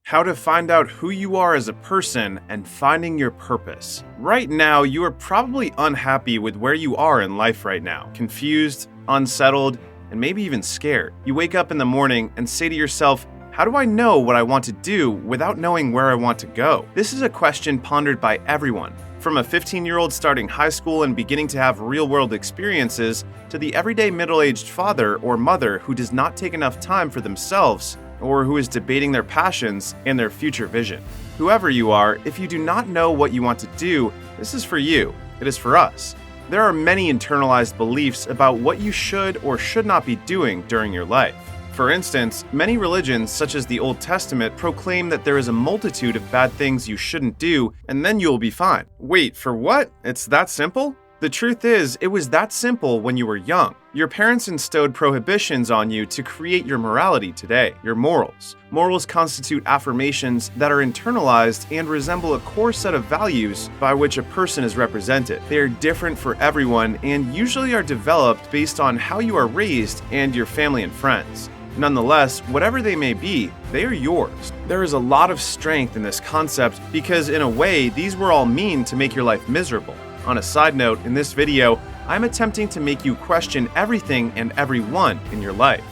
How to find out who you are as a person and finding your purpose. Right now, you are probably unhappy with where you are in life right now. Confused, unsettled, and maybe even scared. You wake up in the morning and say to yourself, how do I know what I want to do without knowing where I want to go? This is a question pondered by everyone, from a 15-year-old starting high school and beginning to have real-world experiences, to the everyday middle-aged father or mother who does not take enough time for themselves or who is debating their passions and their future vision. Whoever you are, if you do not know what you want to do, this is for you. It is for us. There are many internalized beliefs about what you should or should not be doing during your life. For instance, many religions, such as the Old Testament, proclaim that there is a multitude of bad things you shouldn't do, and then you'll be fine. Wait, for what? It's that simple? The truth is, it was that simple when you were young. Your parents instilled prohibitions on you to create your morality today, your morals. Morals constitute affirmations that are internalized and resemble a core set of values by which a person is represented. They are different for everyone and usually are developed based on how you are raised and your family and friends. Nonetheless, whatever they may be, they are yours. There is a lot of strength in this concept because, in a way, these were all mean to make your life miserable. On a side note, in this video, I'm attempting to make you question everything and everyone in your life.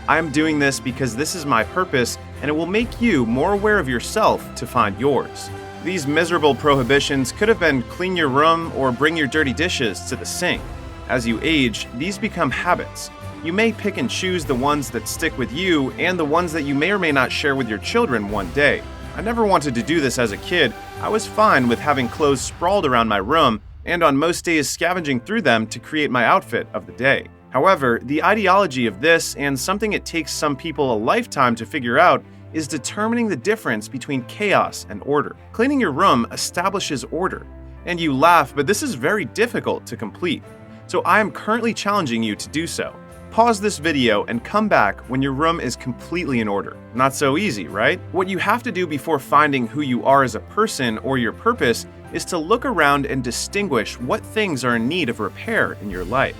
I am doing this because this is my purpose, and it will make you more aware of yourself to find yours. These miserable prohibitions could have been clean your room or bring your dirty dishes to the sink. As you age, these become habits. You may pick and choose the ones that stick with you and the ones that you may or may not share with your children one day. I never wanted to do this as a kid. I was fine with having clothes sprawled around my room, and on most days scavenging through them to create my outfit of the day. However, the ideology of this, and something it takes some people a lifetime to figure out, is determining the difference between chaos and order. Cleaning your room establishes order. And you laugh, but this is very difficult to complete. So I am currently challenging you to do so. Pause this video and come back when your room is completely in order. Not so easy, right? What you have to do before finding who you are as a person or your purpose is to look around and distinguish what things are in need of repair in your life.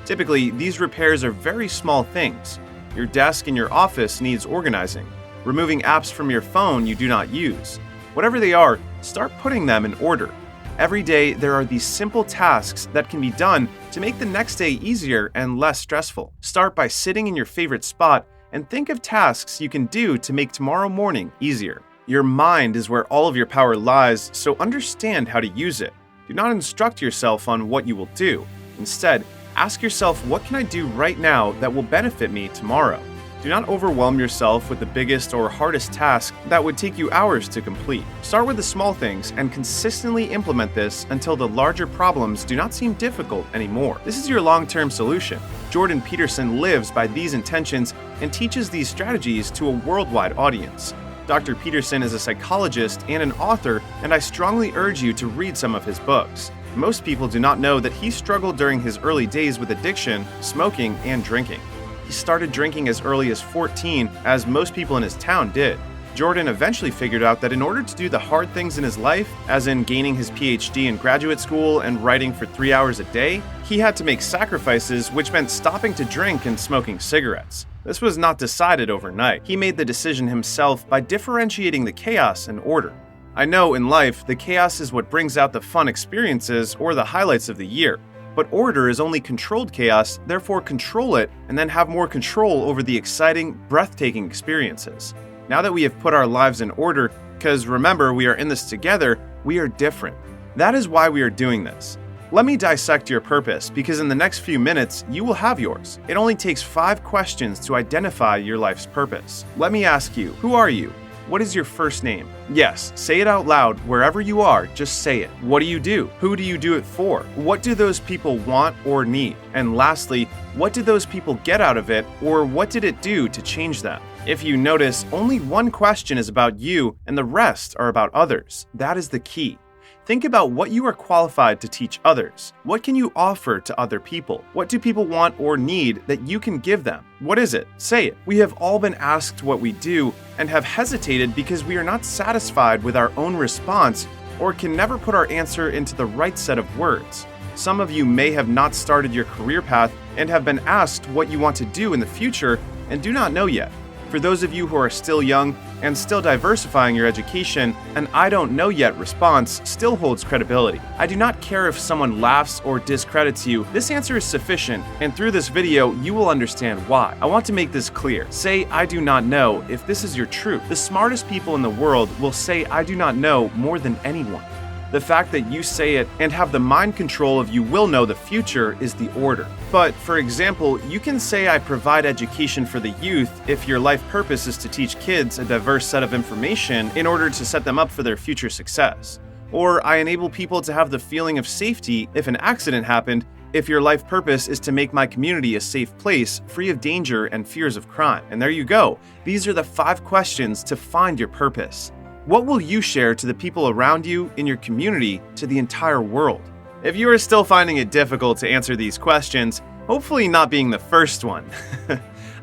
Typically, these repairs are very small things. Your desk in your office needs organizing. Removing apps from your phone you do not use. Whatever they are, start putting them in order. Every day, there are these simple tasks that can be done to make the next day easier and less stressful. Start by sitting in your favorite spot and think of tasks you can do to make tomorrow morning easier. Your mind is where all of your power lies, so understand how to use it. Do not instruct yourself on what you will do. Instead, ask yourself, what can I do right now that will benefit me tomorrow? Do not overwhelm yourself with the biggest or hardest task that would take you hours to complete. Start with the small things and consistently implement this until the larger problems do not seem difficult anymore. This is your long-term solution. Jordan Peterson lives by these intentions and teaches these strategies to a worldwide audience. Dr. Peterson is a psychologist and an author, and I strongly urge you to read some of his books. Most people do not know that he struggled during his early days with addiction, smoking, and drinking. He started drinking as early as 14, as most people in his town did. Jordan eventually figured out that in order to do the hard things in his life, as in gaining his PhD in graduate school and writing for 3 hours a day, he had to make sacrifices, which meant stopping to drink and smoking cigarettes. This was not decided overnight. He made the decision himself by differentiating the chaos and order. I know in life, the chaos is what brings out the fun experiences or the highlights of the year. But order is only controlled chaos, therefore control it and then have more control over the exciting, breathtaking experiences. Now that we have put our lives in order, because remember, we are in this together, we are different. That is why we are doing this. Let me dissect your purpose, because in the next few minutes, you will have yours. It only takes 5 questions to identify your life's purpose. Let me ask you, who are you? What is your first name? Yes, say it out loud wherever you are, just say it. What do you do? Who do you do it for? What do those people want or need? And lastly, what did those people get out of it, or what did it do to change them? If you notice, only one question is about you and the rest are about others. That is the key. Think about what you are qualified to teach others. What can you offer to other people? What do people want or need that you can give them? What is it? Say it. We have all been asked what we do and have hesitated because we are not satisfied with our own response or can never put our answer into the right set of words. Some of you may have not started your career path and have been asked what you want to do in the future and do not know yet. For those of you who are still young, and still diversifying your education, an "I don't know yet" response still holds credibility. I do not care if someone laughs or discredits you, this answer is sufficient, and through this video, you will understand why. I want to make this clear. Say "I do not know" if this is your truth. The smartest people in the world will say "I do not know" more than anyone. The fact that you say it and have the mind control of "you will know the future" is the order. But, for example, you can say "I provide education for the youth" if your life purpose is to teach kids a diverse set of information in order to set them up for their future success. Or "I enable people to have the feeling of safety if an accident happened" if your life purpose is to make my community a safe place, free of danger and fears of crime. And there you go. These are the 5 questions to find your purpose. What will you share to the people around you, in your community, to the entire world? If you are still finding it difficult to answer these questions, hopefully not being the first one,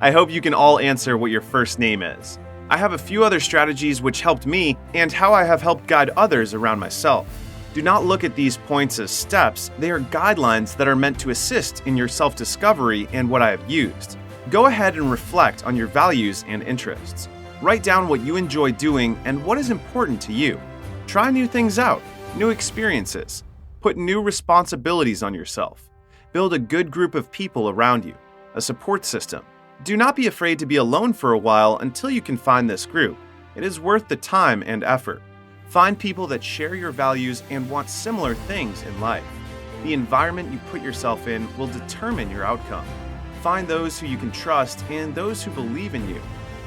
I hope you can all answer what your first name is. I have a few other strategies which helped me and how I have helped guide others around myself. Do not look at these points as steps, they are guidelines that are meant to assist in your self-discovery and what I have used. Go ahead and reflect on your values and interests. Write down what you enjoy doing and what is important to you. Try new things out, new experiences. Put new responsibilities on yourself. Build a good group of people around you, a support system. Do not be afraid to be alone for a while until you can find this group. It is worth the time and effort. Find people that share your values and want similar things in life. The environment you put yourself in will determine your outcome. Find those who you can trust and those who believe in you.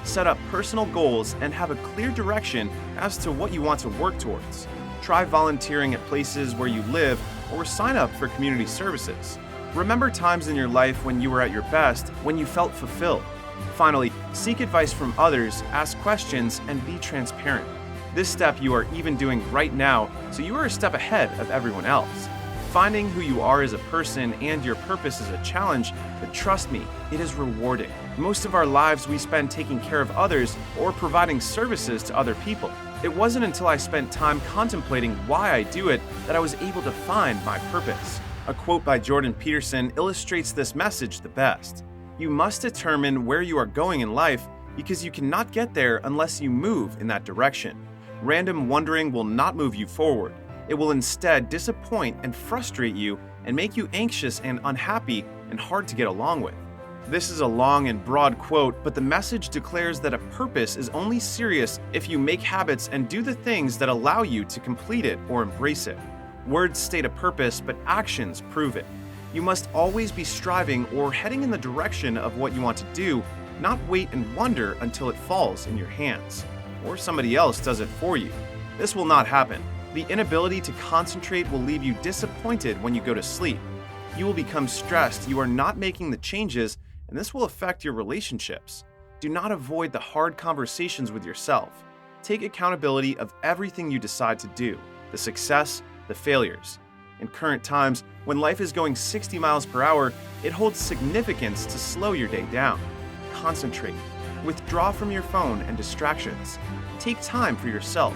Set up personal goals and have a clear direction as to what you want to work towards. Try volunteering at places where you live or sign up for community services. Remember times in your life when you were at your best, when you felt fulfilled. Finally, seek advice from others, ask questions, and be transparent. This step you are even doing right now, so you are a step ahead of everyone else. Finding who you are as a person and your purpose is a challenge, but trust me, it is rewarding. Most of our lives we spend taking care of others or providing services to other people. It wasn't until I spent time contemplating why I do it that I was able to find my purpose. A quote by Jordan Peterson illustrates this message the best. You must determine where you are going in life because you cannot get there unless you move in that direction. Random wondering will not move you forward. It will instead disappoint and frustrate you and make you anxious and unhappy and hard to get along with. This is a long and broad quote, but the message declares that a purpose is only serious if you make habits and do the things that allow you to complete it or embrace it. Words state a purpose, but actions prove it. You must always be striving or heading in the direction of what you want to do, not wait and wonder until it falls in your hands, or somebody else does it for you. This will not happen. The inability to concentrate will leave you disappointed when you go to sleep. You will become stressed you are not making the changes, and this will affect your relationships. Do not avoid the hard conversations with yourself. Take accountability of everything you decide to do, the success, the failures. In current times, when life is going 60 miles per hour, it holds significance to slow your day down. Concentrate. Withdraw from your phone and distractions. Take time for yourself.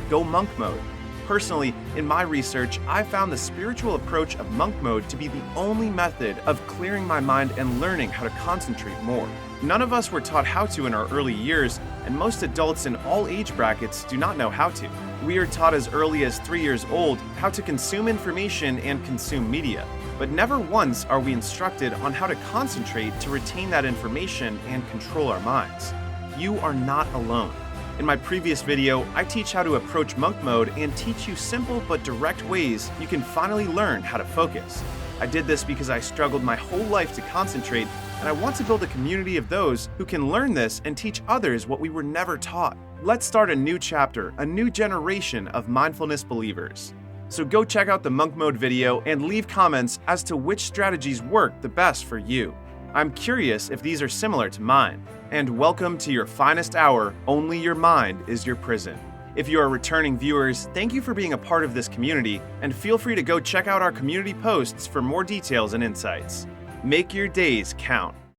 Go monk mode. Personally, in my research, I found the spiritual approach of monk mode to be the only method of clearing my mind and learning how to concentrate more. None of us were taught how to in our early years, and most adults in all age brackets do not know how to. We are taught as early as 3 years old how to consume information and consume media, but never once are we instructed on how to concentrate to retain that information and control our minds. You are not alone. In my previous video, I teach how to approach monk mode and teach you simple but direct ways you can finally learn how to focus. I did this because I struggled my whole life to concentrate, and I want to build a community of those who can learn this and teach others what we were never taught. Let's start a new chapter, a new generation of mindfulness believers. So go check out the monk mode video and leave comments as to which strategies work the best for you. I'm curious if these are similar to mine. And welcome to your finest hour. Only your mind is your prison. If you are returning viewers, thank you for being a part of this community, and feel free to go check out our community posts for more details and insights. Make your days count.